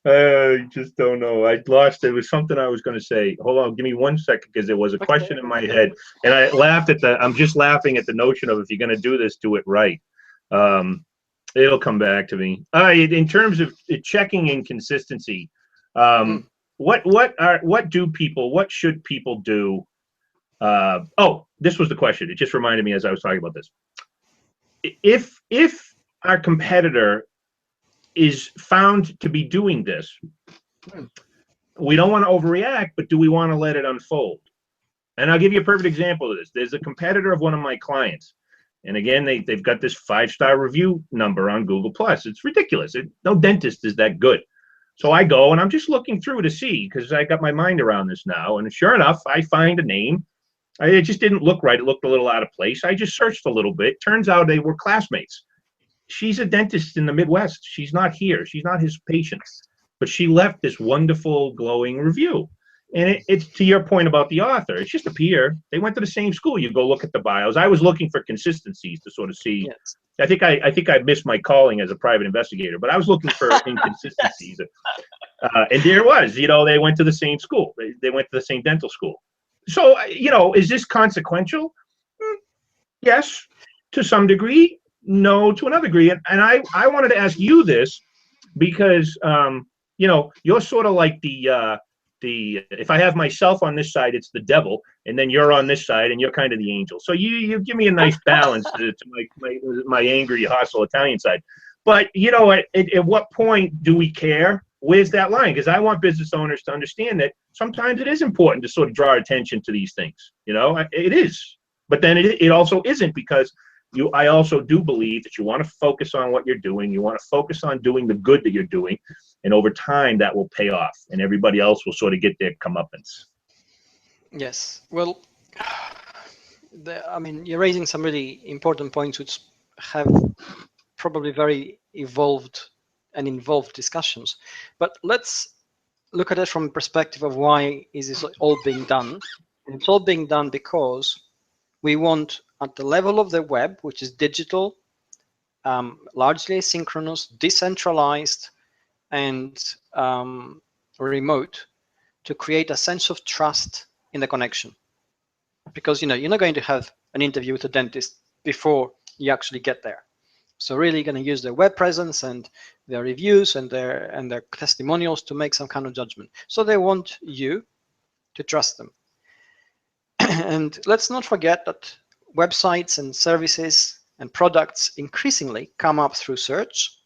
I just don't know. I lost. It was something I was going to say. Hold on, give me 1 second, because there was a question in my head, and I laughed at I'm just laughing at the notion of, if you're going to do this, do it right. It'll come back to me. In terms of checking inconsistency, what should people do? This was the question. It just reminded me as I was talking about this. If our competitor is found to be doing this, we don't want to overreact, but do we want to let it unfold? And I'll give you a perfect example of this. There's a competitor of one of my clients. And again, they've got this 5-star review number on Google+. It's ridiculous. No dentist is that good. So I go and I'm just looking through to see, because I got my mind around this now. And sure enough, I find a name. It just didn't look right. It looked a little out of place. I just searched a little bit. Turns out they were classmates. She's a dentist in the Midwest. She's not here. She's not his patient. But she left this wonderful, glowing review. And it's to your point about the author. It's just a peer. They went to the same school. You go look at the bios. I was looking for consistencies to sort of see. Yes. I think I missed my calling as a private investigator, but I was looking for inconsistencies. And there it was. They went to the same school. They went to the same dental school. So, is this consequential? Yes, to some degree. No, to another degree. And I wanted to ask you this, because you know, you're sort of like if I have myself on this side, it's the devil, and then you're on this side, and you're kind of the angel. So you give me a nice balance to my angry, hostile Italian side. But you know, at what point do we care? Where's that line? Because I want business owners to understand that sometimes it is important to sort of draw attention to these things. You know, it is, but then it also isn't, because I also do believe that you want to focus on what you're doing. You want to focus on doing the good that you're doing, and over time that will pay off, and everybody else will sort of get their comeuppance. Yes. Well, I mean, you're raising some really important points which have probably very evolved and involved discussions. But let's look at it from the perspective of why is this all being done. And it's all being done because we want, at the level of the web, which is digital, largely asynchronous, decentralized, and remote, to create a sense of trust in the connection. Because you're not going to have an interview with a dentist before you actually get there. So really going to use their web presence and their reviews and their testimonials to make some kind of judgment. So they want you to trust them. And let's not forget that websites and services and products increasingly come up through search.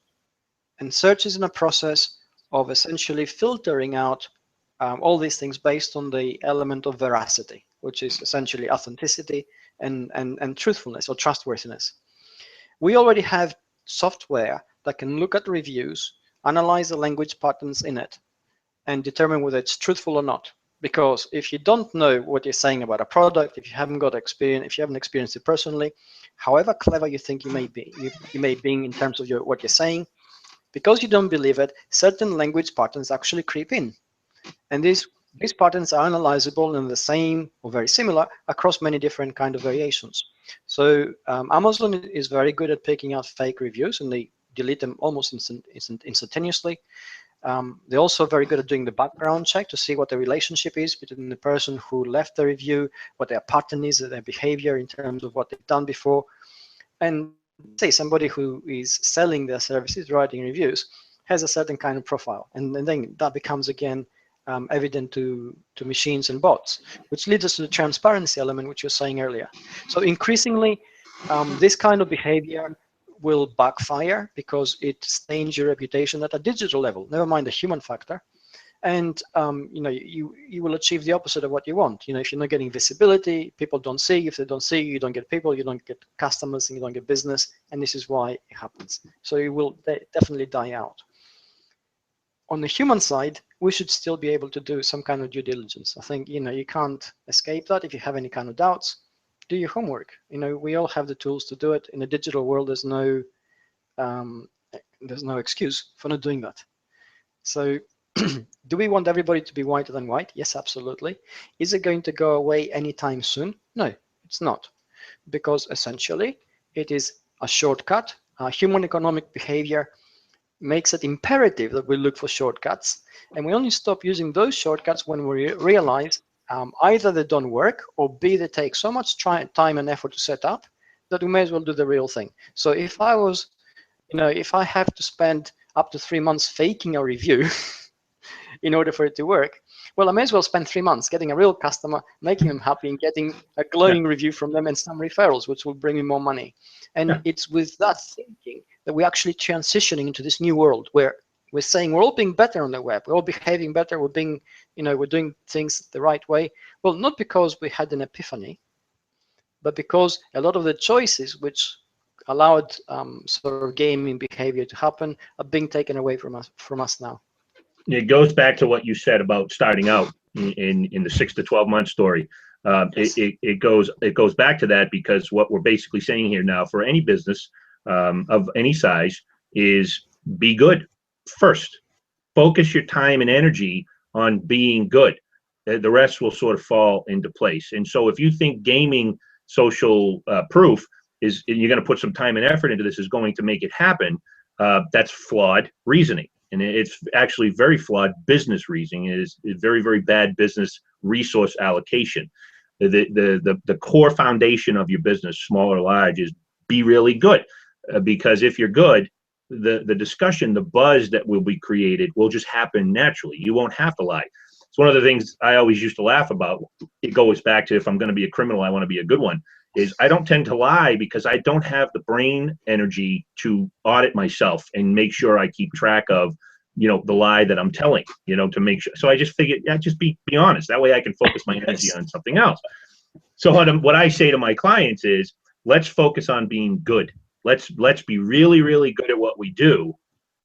And search is in a process of essentially filtering out all these things based on the element of veracity, which is essentially authenticity and truthfulness or trustworthiness. We already have software that can look at reviews, analyze the language patterns in it, and determine whether it's truthful or not. Because if you don't know what you're saying about a product, if you haven't got experience, if you haven't experienced it personally, however clever you think you may be, you may be in terms of what you're saying, because you don't believe it, certain language patterns actually creep in. And these patterns are analyzable and the same or very similar across many different kind of variations. So Amazon is very good at picking out fake reviews, and they delete them almost instantaneously. They're also very good at doing the background check to see what the relationship is between the person who left the review, what their pattern is, their behavior in terms of what they've done before. And say somebody who is selling their services, writing reviews, has a certain kind of profile. And then that becomes, again, evident to machines and bots, which leads us to the transparency element, which you were saying earlier. So increasingly, this kind of behavior will backfire because it stains your reputation at a digital level, never mind the human factor. And you will achieve the opposite of what you want. If you're not getting visibility, people don't see you. If they don't see you, you don't get people, you don't get customers, and you don't get business. And this is why it happens. So it will definitely die out. On the human side, we should still be able to do some kind of due diligence. I think you can't escape that. If you have any kind of doubts, do your homework. We all have the tools to do it. In the digital world, there's no excuse for not doing that. So do we want everybody to be whiter than white? Yes, absolutely. Is it going to go away anytime soon? No, it's not, because essentially it is a shortcut. Human economic behavior makes it imperative that we look for shortcuts, and we only stop using those shortcuts when we realize either they don't work, or B, they take so much time and effort to set up that we may as well do the real thing. So if I have to spend up to 3 months faking a review in order for it to work, well, I may as well spend 3 months getting a real customer, making them happy, and getting a glowing review from them and some referrals, which will bring me more money. And it's with that thinking that we're actually transitioning into this new world where we're saying we're all being better on the web, we're all behaving better, we're doing things the right way. Well, not because we had an epiphany, but because a lot of the choices which allowed sort of gaming behavior to happen are being taken away from us now. It goes back to what you said about starting out in the 6 to 12 month story. Yes. It goes back to that, because what we're basically saying here now for any business of any size is be good first. Focus your time and energy on being good. The rest will sort of fall into place. And so if you think gaming social proof is, you're going to put some time and effort into this, is going to make it happen, that's flawed reasoning. And it's actually very flawed business reasoning. It is very, very bad business resource allocation. The core foundation of your business, small or large, is be really good. Because if you're good, the discussion, the buzz that will be created will just happen naturally. You won't have to lie. It's one of the things I always used to laugh about. It goes back to, if I'm going to be a criminal, I want to be a good one. Is I don't tend to lie because I don't have the brain energy to audit myself and make sure I keep track of, the lie that I'm telling, to make sure. So I just figured, yeah, just be honest. That way I can focus my energy on something else. So what I say to my clients is, let's focus on being good. Let's be really, really good at what we do.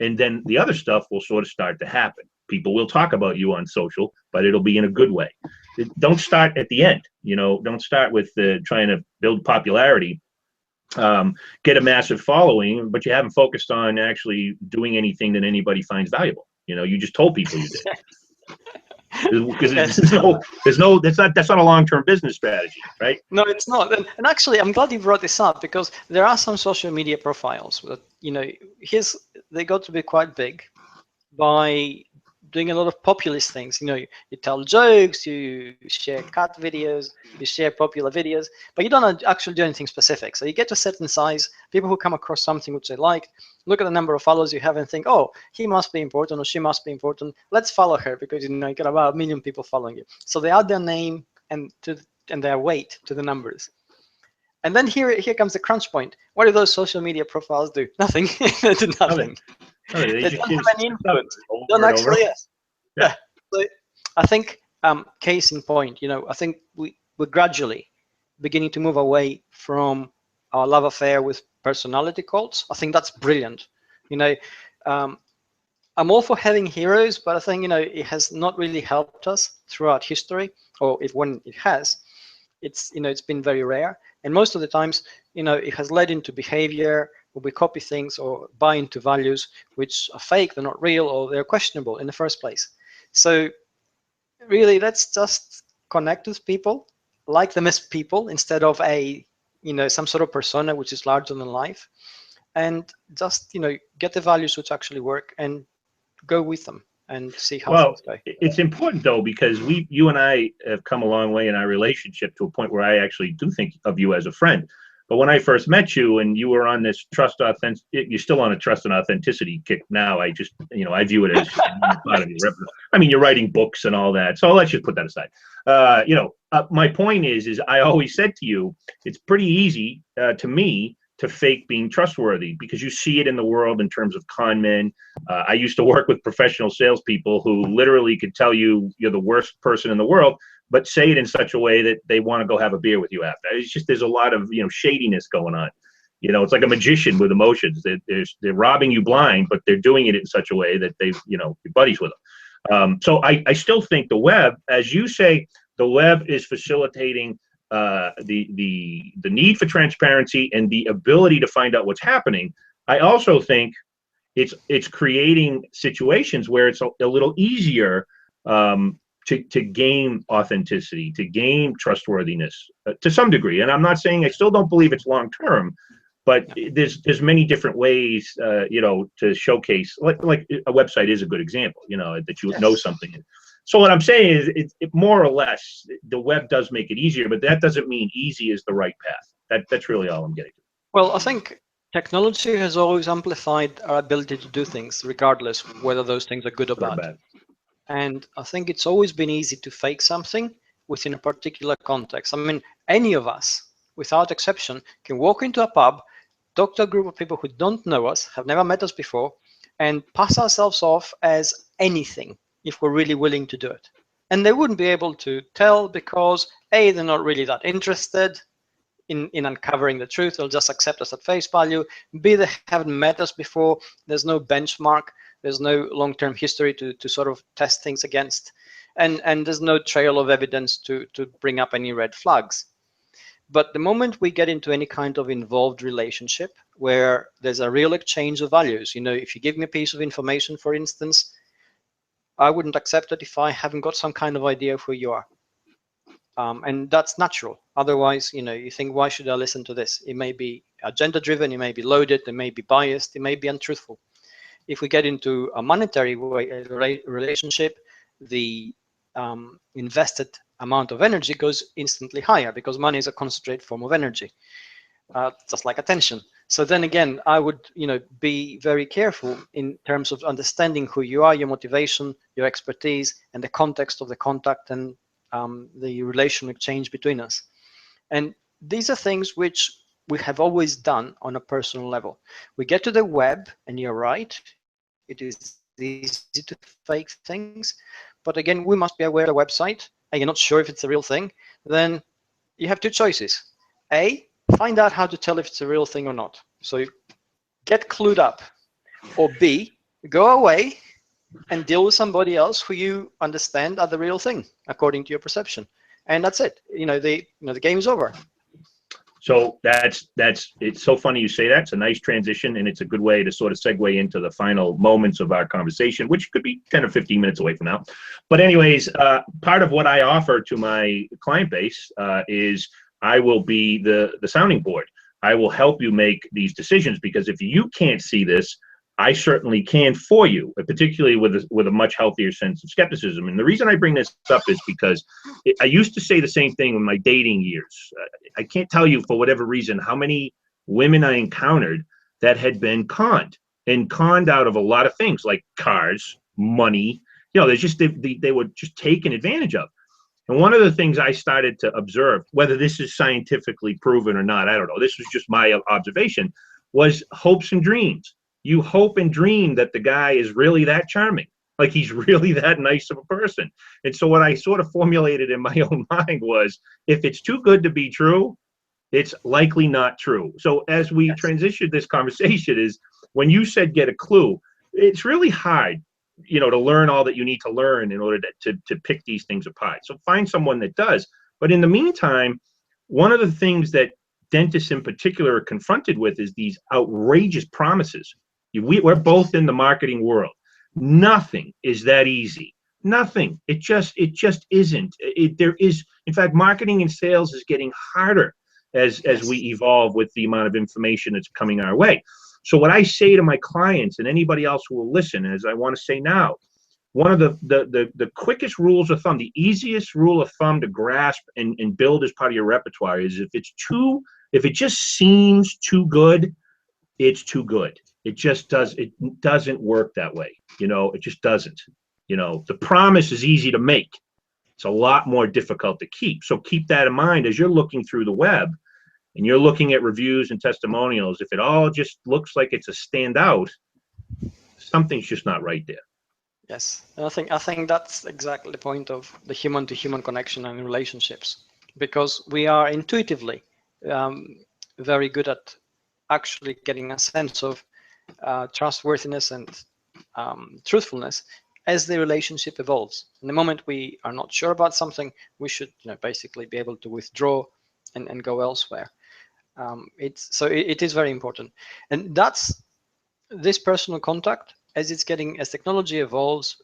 And then the other stuff will sort of start to happen. People will talk about you on social, but it'll be in a good way. Don't start at the end. Don't start with trying to build popularity, get a massive following, but you haven't focused on actually doing anything that anybody finds valuable. You just told people you did. Because that's not a long-term business strategy, right? No, it's not. And actually, I'm glad you brought this up, because there are some social media profiles that, they got to be quite big by doing a lot of populist things. You tell jokes, you share cat videos, you share popular videos, but you don't actually do anything specific. So you get to a certain size, people who come across something which they like, look at the number of followers you have and think, oh, he must be important or she must be important. Let's follow her, because you got about 1 million people following you. So they add their name and their weight to the numbers. And then here comes the crunch point. What do those social media profiles do? Nothing. They do nothing. They don't have any influence. Don't actually, yes. Yeah. So I think, case in point, I think we're gradually beginning to move away from our love affair with personality cults. I think that's brilliant. I'm all for having heroes, but I think, it has not really helped us throughout history, or when it has, it's been very rare. And most of the times, it has led into behavior where we copy things or buy into values which are fake, they're not real, or they're questionable in the first place. So really, let's just connect with people, like them as people, instead of some sort of persona which is larger than life, and just, get the values which actually work and go with them and see how things go. It's important, though, because you and I have come a long way in our relationship to a point where I actually do think of you as a friend. But when I first met you and you were on this you're still on a trust and authenticity kick now. I just, I view it as part of your I mean, you're writing books and all that. So let's just put that aside. My point is I always said to you, it's pretty easy to me to fake being trustworthy, because you see it in the world in terms of con men. I used to work with professional salespeople who literally could tell you you're the worst person in the world, but say it in such a way that they want to go have a beer with you after. It's just, there's a lot of, shadiness going on. It's like a magician with emotions. They're robbing you blind, but they're doing it in such a way that you're buddies with them. So I still think the web, as you say, the web is facilitating the need for transparency and the ability to find out what's happening. I also think it's creating situations where it's a little easier to gain authenticity, to gain trustworthiness to some degree. And I'm not saying, I still don't believe it's long term, but there's many different ways to showcase, like a website is a good example, that you know something. So what I'm saying is, it more or less, the web does make it easier, but that doesn't mean easy is the right path. That's really all I'm getting to. Well, I think technology has always amplified our ability to do things, regardless whether those things are good or bad. And I think it's always been easy to fake something within a particular context. I mean, any of us, without exception, can walk into a pub, talk to a group of people who don't know us, have never met us before, and pass ourselves off as anything if we're really willing to do it. And they wouldn't be able to tell, because A, they're not really that interested in uncovering the truth. They'll just accept us at face value. B, they haven't met us before. There's no benchmark. There's no long-term history to sort of test things against. And there's no trail of evidence to bring up any red flags. But the moment we get into any kind of involved relationship where there's a real exchange of values, if you give me a piece of information, for instance, I wouldn't accept it if I haven't got some kind of idea of who you are. And that's natural. Otherwise, you think, why should I listen to this? It may be agenda-driven, it may be loaded, it may be biased, it may be untruthful. If we get into a monetary relationship, the invested amount of energy goes instantly higher, because money is a concentrated form of energy, just like attention. So then again, I would, be very careful in terms of understanding who you are, your motivation, your expertise, and the context of the contact and the relation exchange between us. And these are things which we have always done on a personal level. We get to the web, and you're right, it is easy to fake things. But again, we must be aware of the website, and you're not sure if it's a real thing, then you have two choices. A, find out how to tell if it's a real thing or not. So you get clued up. Or B, go away and deal with somebody else who you understand are the real thing, according to your perception. And that's it. The game's over. So it's so funny you say that. It's a nice transition, and it's a good way to sort of segue into the final moments of our conversation, which could be 10 or 15 minutes away from now. But anyways, part of what I offer to my client base is I will be the sounding board. I will help you make these decisions, because if you can't see this, I certainly can for you, particularly with a much healthier sense of skepticism. And the reason I bring this up is because I used to say the same thing in my dating years. I can't tell you for whatever reason how many women I encountered that had been conned out of a lot of things like cars, money. They were just taken advantage of. And one of the things I started to observe, whether this is scientifically proven or not, I don't know, this was just my observation, was hopes and dreams. You hope and dream that the guy is really that charming, like he's really that nice of a person. And so what I sort of formulated in my own mind was, if it's too good to be true, it's likely not true. So as we transitioned this conversation, is when you said get a clue, it's really hard, to learn all that you need to learn in order to pick these things apart. So find someone that does. But in the meantime, one of the things that dentists in particular are confronted with is these outrageous promises. We're both in the marketing world. Nothing is that easy. Nothing. It just isn't. There is, in fact, marketing and sales is getting harder as we evolve with the amount of information that's coming our way. So what I say to my clients and anybody else who will listen, as I want to say now, one of the quickest rules of thumb, the easiest rule of thumb to grasp and build as part of your repertoire is, if it just seems too good, it's too good. It doesn't work that way. It just doesn't. The promise is easy to make. It's a lot more difficult to keep. So keep that in mind as you're looking through the web and you're looking at reviews and testimonials. If it all just looks like it's a standout, something's just not right there. Yes, and I think that's exactly the point of the human-to-human connection and relationships, because we are intuitively very good at actually getting a sense of trustworthiness and truthfulness as the relationship evolves. And the moment we are not sure about something, we should basically be able to withdraw and go elsewhere. It is very important, and that's this personal contact. As technology evolves,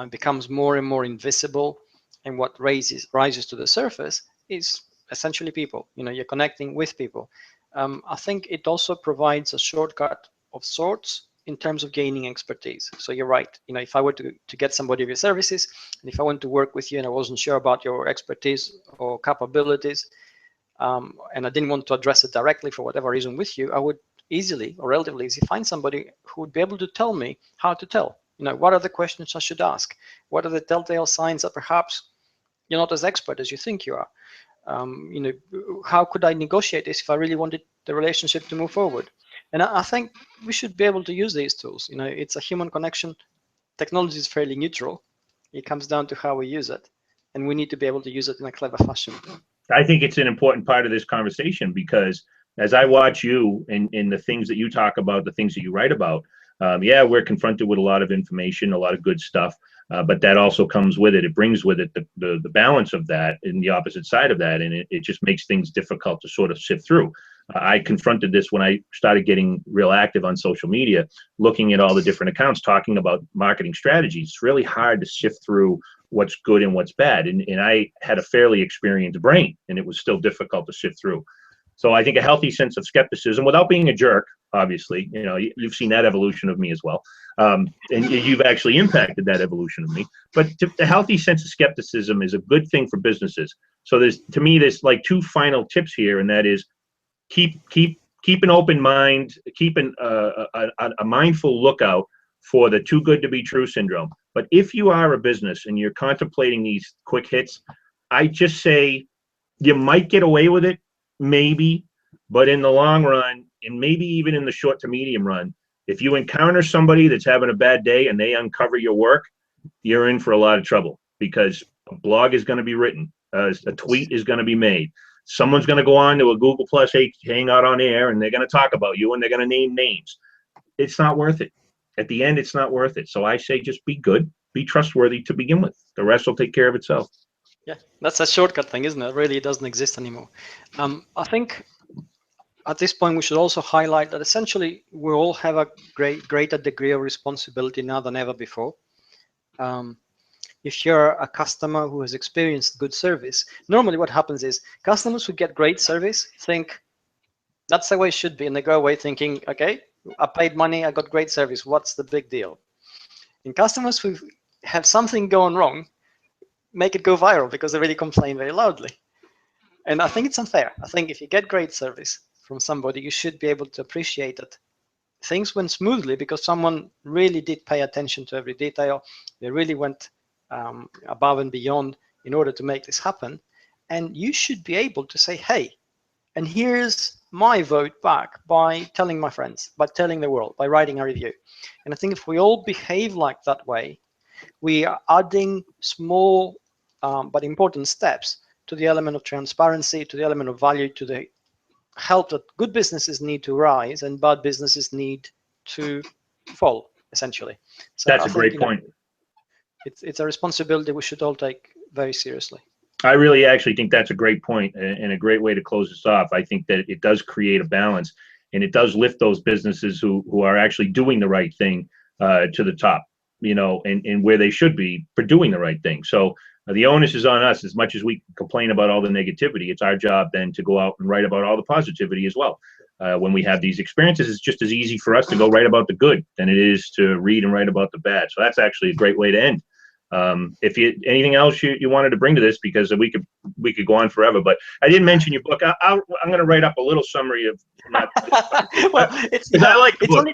becomes more and more invisible, and what rises to the surface is essentially people. You're connecting with people. I think it also provides a shortcut of sorts in terms of gaining expertise. So you're right. If I were to get somebody of your services, and if I want to work with you and I wasn't sure about your expertise or capabilities, and I didn't want to address it directly for whatever reason with you, I would easily or relatively easily find somebody who would be able to tell me how to tell. What are the questions I should ask? What are the telltale signs that perhaps you're not as expert as you think you are? How could I negotiate this if I really wanted the relationship to move forward? And I think we should be able to use these tools. It's a human connection. Technology is fairly neutral. It comes down to how we use it, and we need to be able to use it in a clever fashion. I think it's an important part of this conversation, because as I watch you and the things that you talk about, the things that you write about, we're confronted with a lot of information, a lot of good stuff, but that also comes with it. It brings with it the balance of that and the opposite side of that, and it just makes things difficult to sort of sift through. I confronted this when I started getting real active on social media, looking at all the different accounts, talking about marketing strategies. It's really hard to sift through what's good and what's bad. And I had a fairly experienced brain, and it was still difficult to sift through. So I think a healthy sense of skepticism, without being a jerk, obviously, you've seen that evolution of me as well. And you've actually impacted that evolution of me. But a healthy sense of skepticism is a good thing for businesses. So to me, there's like two final tips here, and that is keep keep an open mind, keep a mindful lookout for the too good to be true syndrome. But if you are a business and you're contemplating these quick hits, I just say you might get away with it, maybe, but in the long run, and maybe even in the short to medium run, if you encounter somebody that's having a bad day and they uncover your work, you're in for a lot of trouble, because a blog is going to be written, a tweet is going to be made. Someone's going to go on to a Google Plus hangout on air, and they're going to talk about you, and they're going to name names. It's not worth it. At the end, it's not worth it. So I say just be good, be trustworthy to begin with. The rest will take care of itself. Yeah, that's a shortcut thing, isn't it? Really, it doesn't exist anymore. I think at this point, we should also highlight that essentially we all have a greater degree of responsibility now than ever before. If you're a customer who has experienced good service, normally what happens is customers who get great service think that's the way it should be, and they go away thinking, okay, I paid money, I got great service, what's the big deal? And customers who have something going wrong make it go viral because they really complain very loudly. And I think it's unfair. I think if you get great service from somebody, you should be able to appreciate that things went smoothly because someone really did pay attention to every detail. They really went above and beyond in order to make this happen. And you should be able to say, hey, and here's my vote back by telling my friends, by telling the world, by writing a review. And I think if we all behave like that way, we are adding small but important steps to the element of transparency, to the element of value, to the help that good businesses need to rise and bad businesses need to fall, essentially. So that's a great point. It's a responsibility we should all take very seriously. I really actually think that's a great point and a great way to close this off. I think that it does create a balance, and it does lift those businesses who are actually doing the right thing to the top, you know, and where they should be for doing the right thing. So the onus is on us. As much as we complain about all the negativity, it's our job then to go out and write about all the positivity as well. When we have these experiences, it's just as easy for us to go write about the good than it is to read and write about the bad. So that's actually a great way to end. If you anything else you wanted to bring to this, because we could go on forever, but I didn't mention your book. I'm going to write up a little summary of not well, I like the book.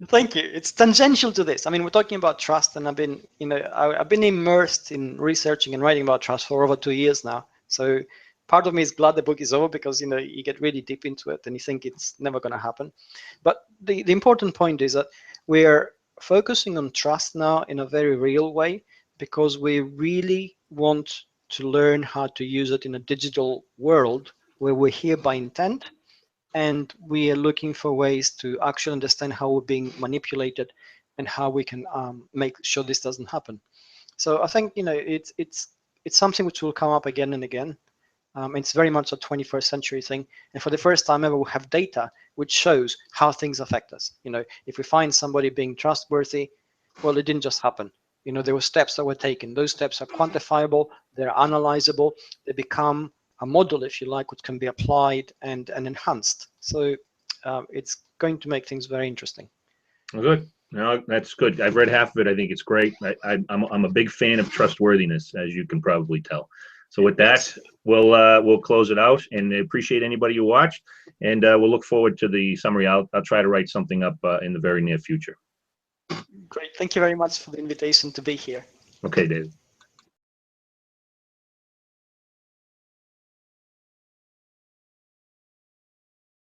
Thank you. It's tangential to this. I mean, we're talking about trust, and I've been immersed in researching and writing about trust for over 2 years now. So part of me is glad the book is over, because you get really deep into it and you think it's never going to happen. But the important point is that we're focusing on trust now in a very real way, because we really want to learn how to use it in a digital world where we're here by intent, and we are looking for ways to actually understand how we're being manipulated and how we can make sure this doesn't happen. So I think it's something which will come up again and again. It's very much a 21st century thing, and for the first time ever, we have data which shows how things affect us. If we find somebody being trustworthy, well, it didn't just happen. There were steps that were taken. Those steps are quantifiable, they're analyzable, they become a model, if you like, which can be applied and enhanced. So it's going to make things very interesting. Good. No, that's good. I've read half of it. I think it's great. I'm a big fan of trustworthiness, as you can probably tell. So with that, we'll close it out, and appreciate anybody who watched, and we'll look forward to the summary. I'll try to write something up in the very near future. Great. Thank you very much for the invitation to be here. Okay, David.